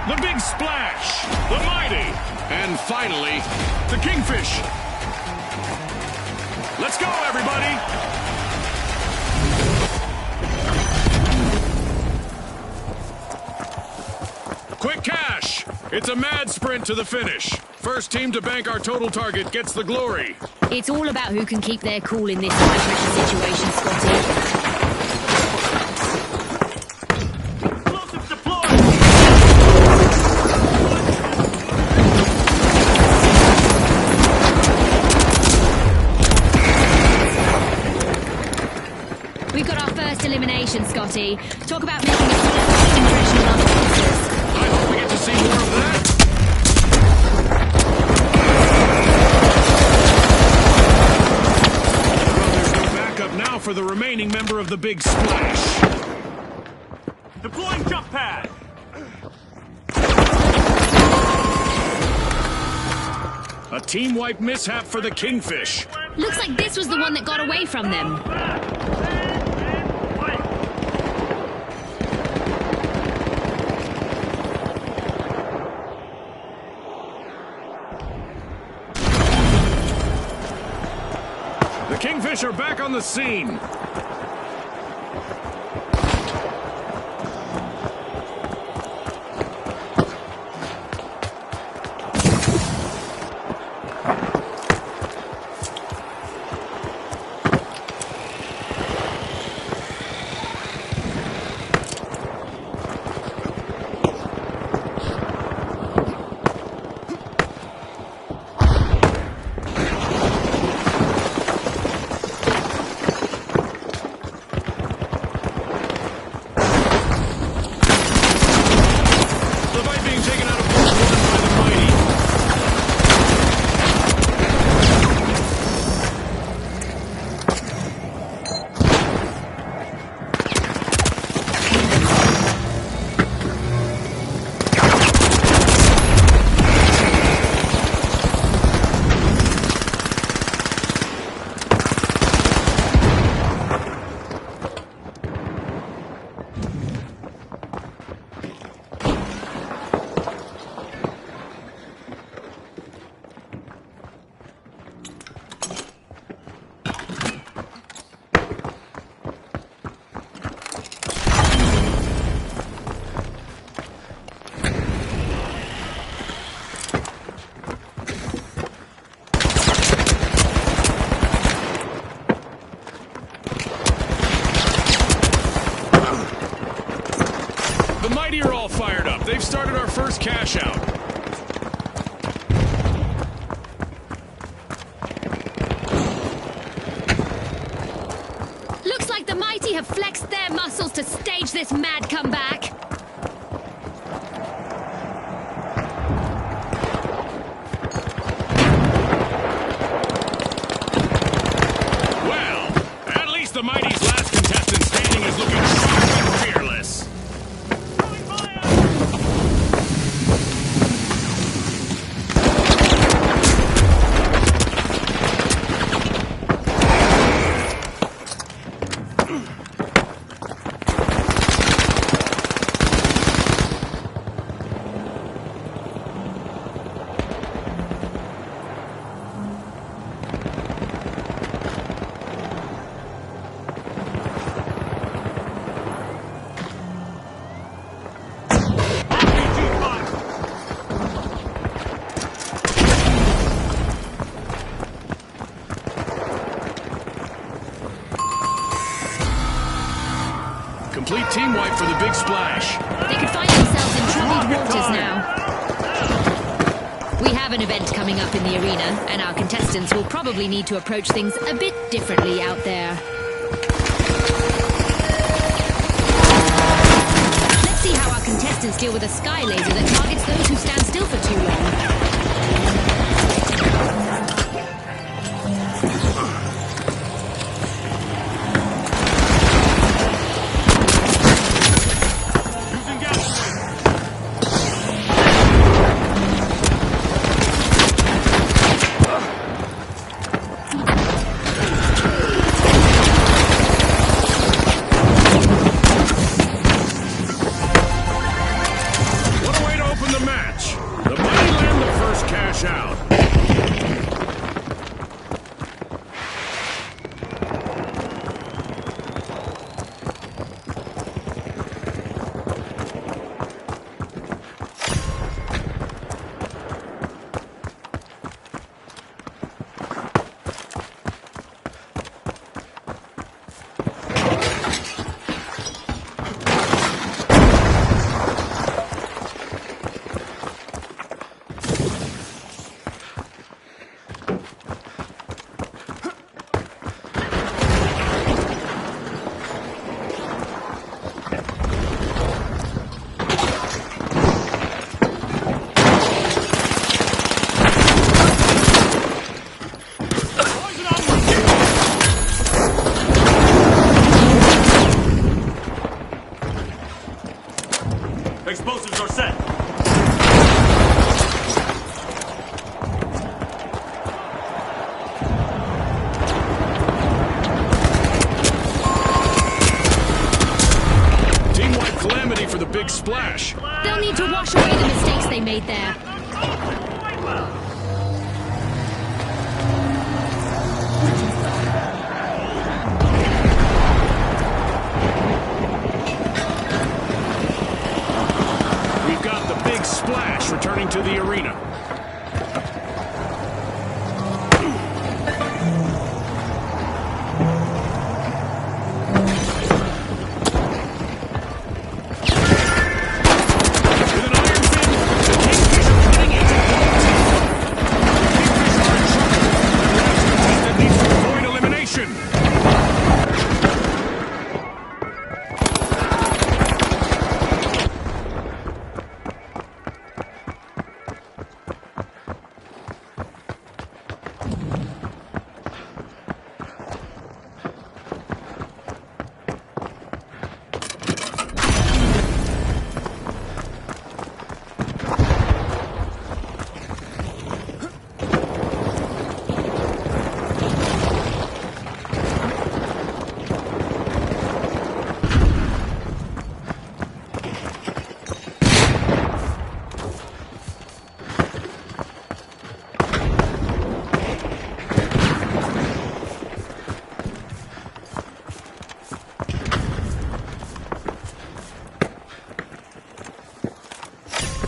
The Big Splash, the Mighty, and finally, the Kingfish. Let's go, everybody! Quick cash! It's a mad sprint to the finish. First team to bank our total target gets the glory. It's all about who can keep their cool in this high-pressure situation, Scotty. We've got our first elimination, Scotty. Talk about making a solid impression on other pieces. I hope we get to see more of that. Well, there's no backup now for the remaining member of the Big Splash. Deploying jump pad. A team wipe mishap for the Kingfish. Looks like this was the one that got away from them. The Kingfish are back on the scene. The Mighty are all fired up. They've started our first cash out. Looks like the Mighty have flexed their muscles to stage this mad comeback. Well, at least the Mighty's last contestant standing is looking strong and fearless. Complete team wipe for the Big Splash. They could find themselves in troubled waters now. We have an event coming up in the arena, and our contestants will probably need to approach things a bit differently out there. Let's see how our contestants deal with a sky laser that targets those who stand still for too long. Explosives are set. Team-wide calamity for the big splash. They'll need to wash away the mistakes they made there. We've got the big splash returning to the arena. With an iron fin, the Kingfish are cutting into Vault Team. The Kingfish are in trouble. Their last contestant needs to avoid elimination.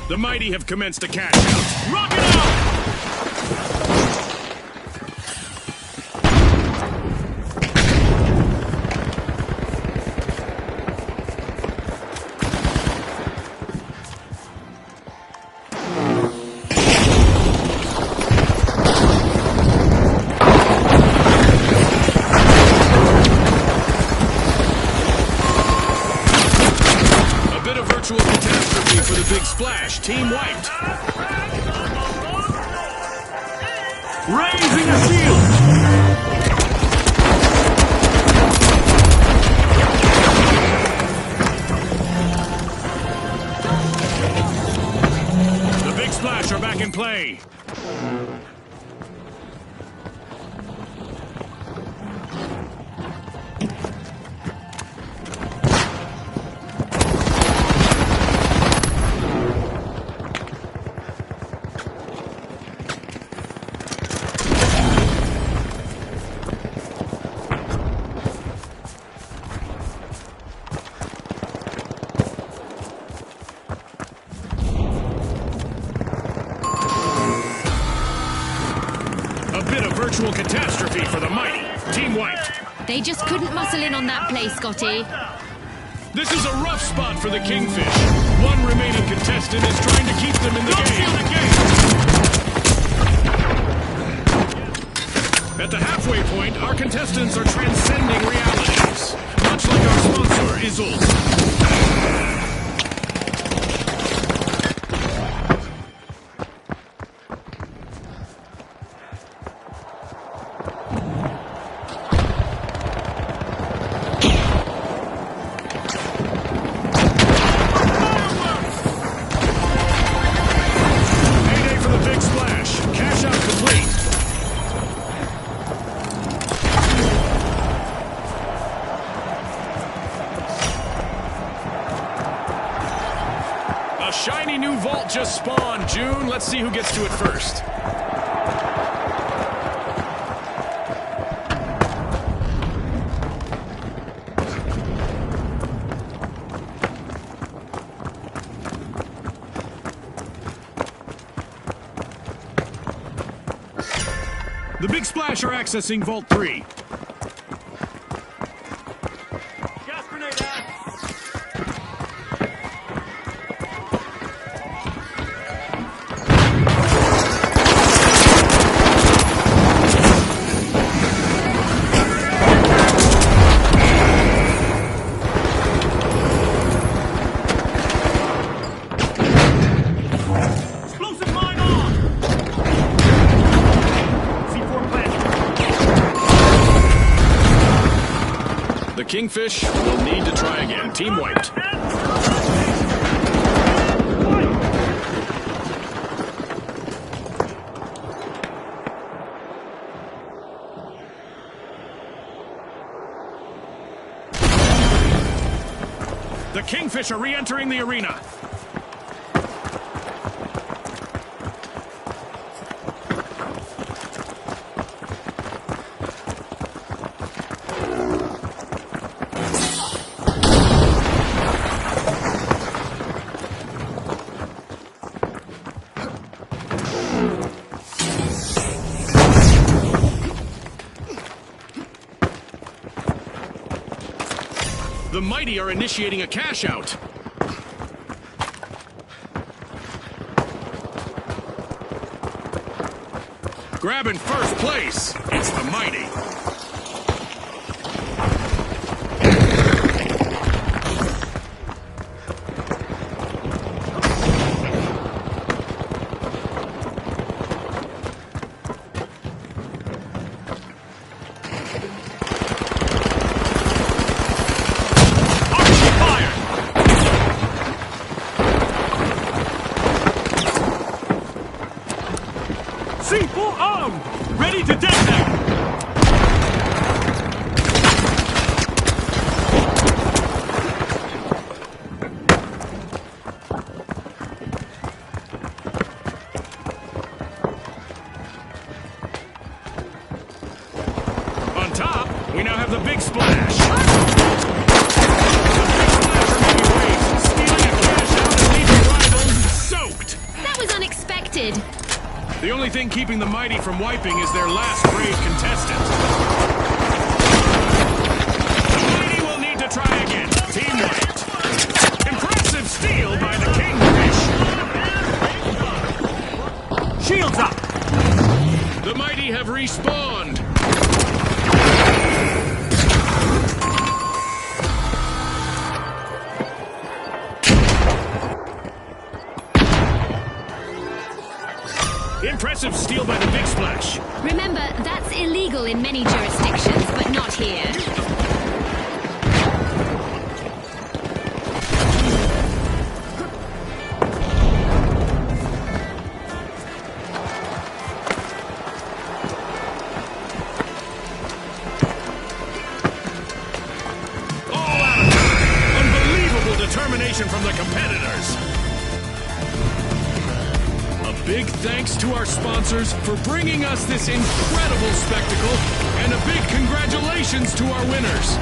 The mighty have commenced a catch-out. Rock it out! A bit of virtual catastrophe for the big splash. Team wiped. Raising a shield. The big splash are back in play. A bit of virtual catastrophe for the mighty. Team wiped. They just couldn't muscle in on that play, Scotty. This is a rough spot for the Kingfish. One remaining contestant is trying to keep them in the game. At the halfway point, our contestants are transcending realities. Much like our sponsor, Izzles. Payday for the big splash. Cash out complete. A shiny new vault just spawned, June. Let's see who gets to it first. The big splash are accessing Vault 3. Gas grenade out. Kingfish will need to try again. Team wiped. The Kingfish are re-entering the arena. The Mighty are initiating a cash out. Grabbing first place, it's the Mighty. C4 armed! Ready to detonate! On top, we now have the Big Splash. The Big Splash are making waves, stealing a cash out and leaving rivals soaked. That was unexpected. The only thing keeping the Mighty from wiping is their last brave contestant. The Mighty will need to try again. Team wiped. Impressive steal by the Kingfish. Shields up! The Mighty have respawned. Impressive steal by the Big Splash. Remember, that's illegal in many jurisdictions, but not here. All out of time. Unbelievable determination from the competitors. A big thanks to our sponsors for bringing us this incredible spectacle, and a big congratulations to our winners.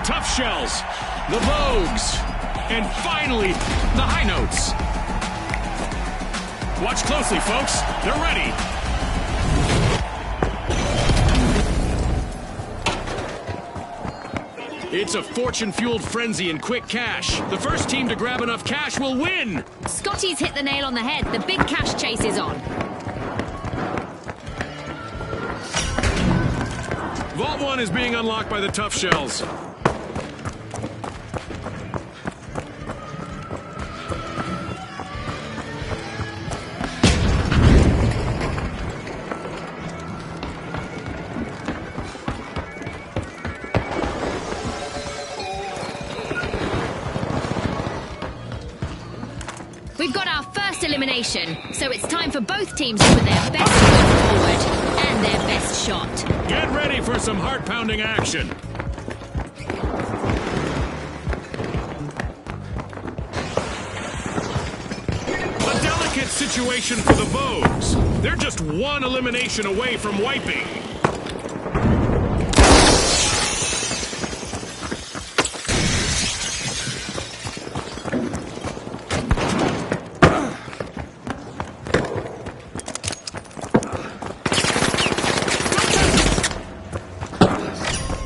Tough Shells, the Vogues, and finally, the High Notes. Watch closely, folks. They're ready. It's a fortune-fueled frenzy in quick cash. The first team to grab enough cash will win. Scotty's hit the nail on the head. The big cash chase is on. Vault 1 is being unlocked by the Tough Shells. We've got our first elimination, so it's time for both teams to put their best foot forward and their best shot. Get ready for some heart-pounding action. A delicate situation for the Vogues. They're just one elimination away from wiping.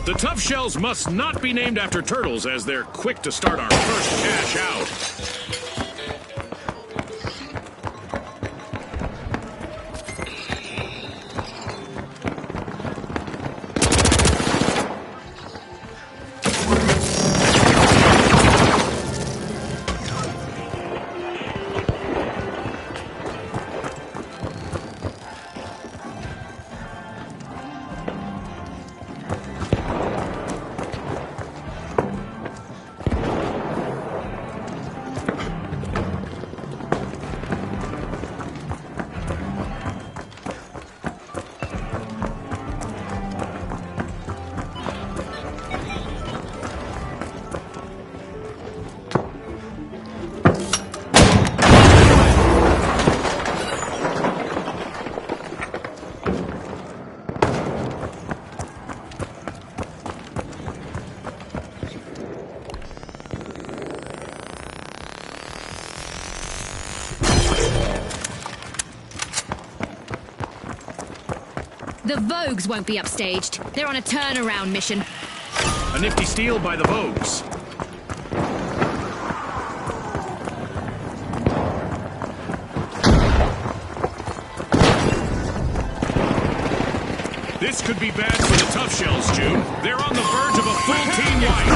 The Tough Shells must not be named after turtles, as they're quick to start our first cash out. The Vogues won't be upstaged. They're on a turnaround mission. A nifty steal by the Vogues. This could be bad for the Tough Shells, June. They're on the verge of a full team wipe.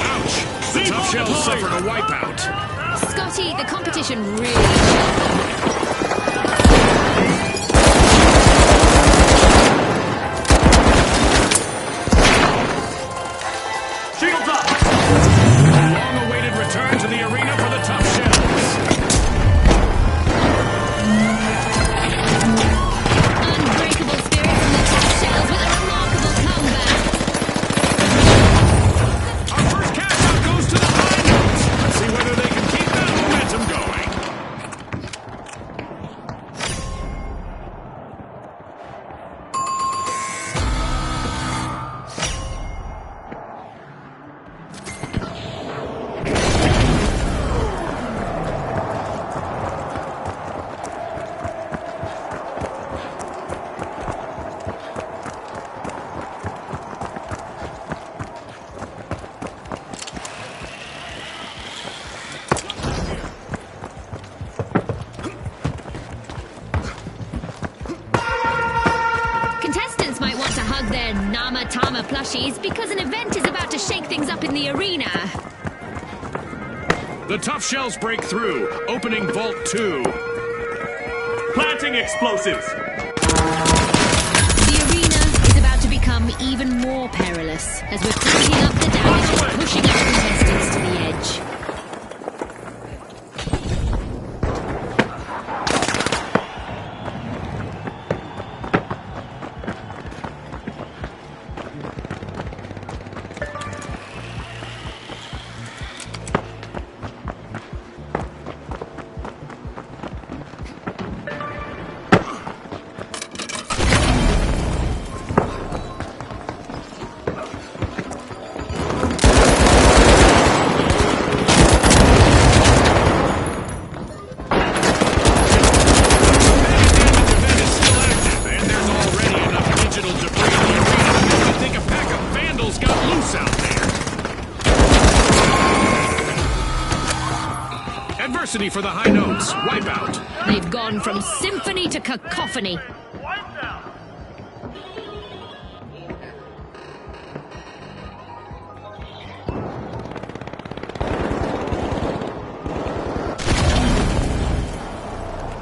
Ouch! The Tough Shells suffered a wipeout. Scotty, the competition really shut them. Shields up! A long-awaited return to the arena for the Tough Shells. Unbreakable spirit from the Tough Shells with a remarkable comeback. Our first cash out goes to the High Notes. Let's see whether they can keep that momentum going. Contestants might want to hug their Nama Tama plushies because an event is about to shake things up in the arena. The Tough Shells break through, opening Vault 2. Planting explosives! The arena is about to become even more perilous as we're cranking up the damage and pushing our contestants to the edge. varsity for the High Notes. Wipeout. They've gone from symphony to cacophony.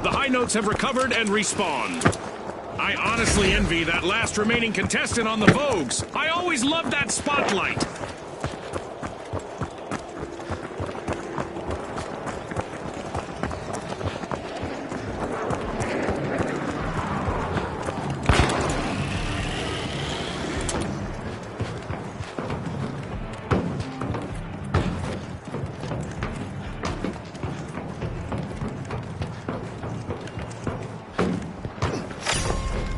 The High Notes have recovered and respawned. I honestly envy that last remaining contestant on the Vogues. I always loved that spotlight.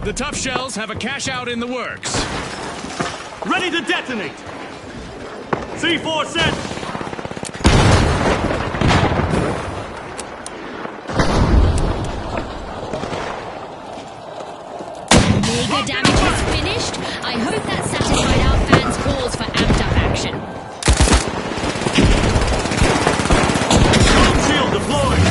The Tough Shells have a cash out in the works. Ready to detonate! C4 set! Mega damage is finished. I hope that satisfied our fans' calls for amped-up action. Drone shield deployed!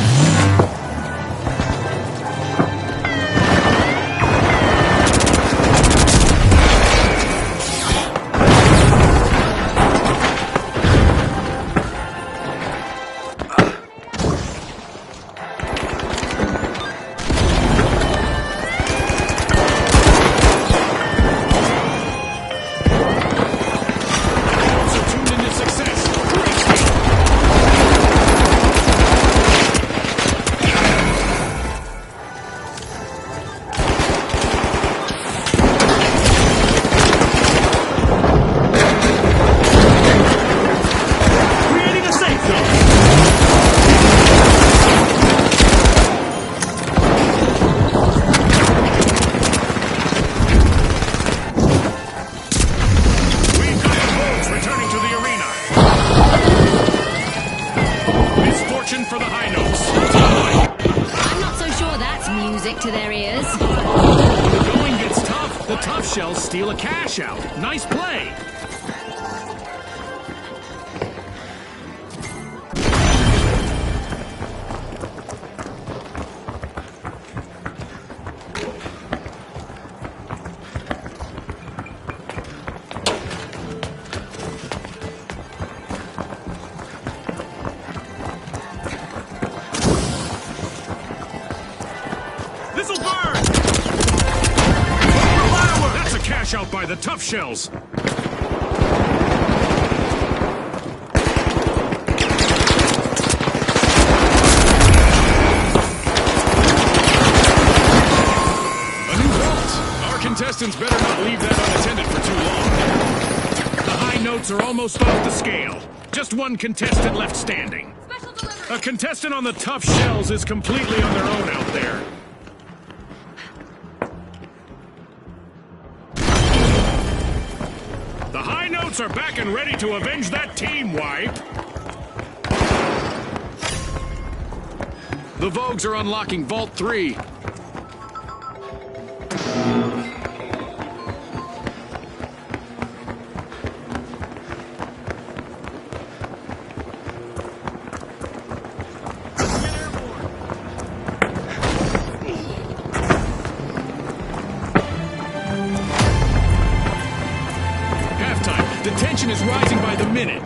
For the High Notes. I'm not so sure that's music to their ears. The going gets tough. The Tough Shells steal a cash out. Nice play. This'll burn! That's a cash out by the Tough Shells. A new vault. Our contestants better not leave that unattended for too long. The High Notes are almost off the scale. Just one contestant left standing. A contestant on the Tough Shells is completely on their own out there. The High Notes are back and ready to avenge that team wipe. The Vogues are unlocking Vault 3. The tension is rising by the minute.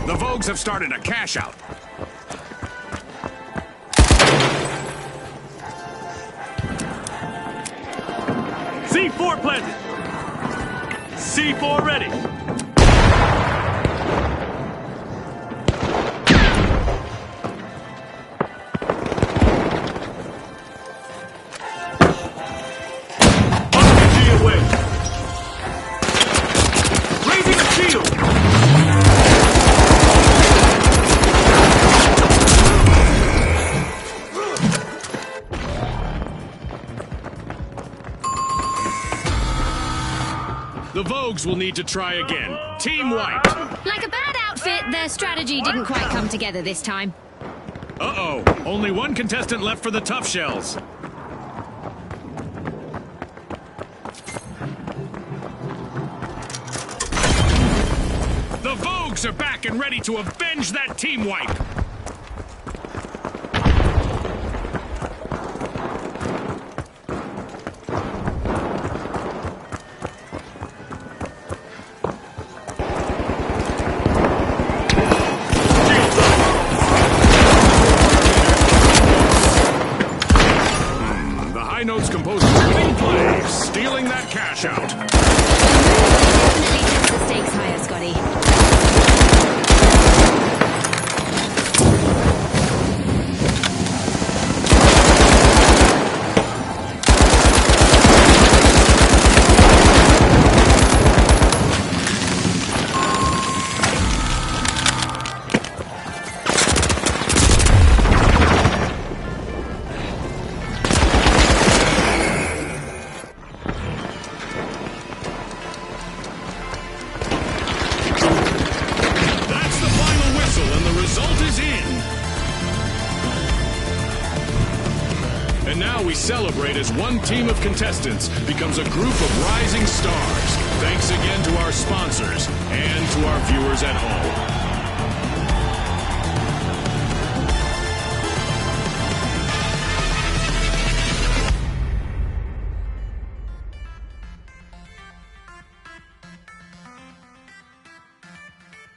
The Vogues have started a cash out. C4 planted. C4 ready. RPG away. Raising the shield. The Vogues will need to try again. Team wiped. Like a bad outfit, their strategy didn't quite come together this time. Uh-oh. Only one contestant left for the Tough Shells. The Vogues are back and ready to avenge that team wipe. The high notes composed a winning play, stealing that cash out. Definitely kept the stakes higher, Scotty. That's the final whistle, and the result is in. And now we celebrate as one team of contestants becomes a group of rising stars. Thanks again to our sponsors and to our viewers at home.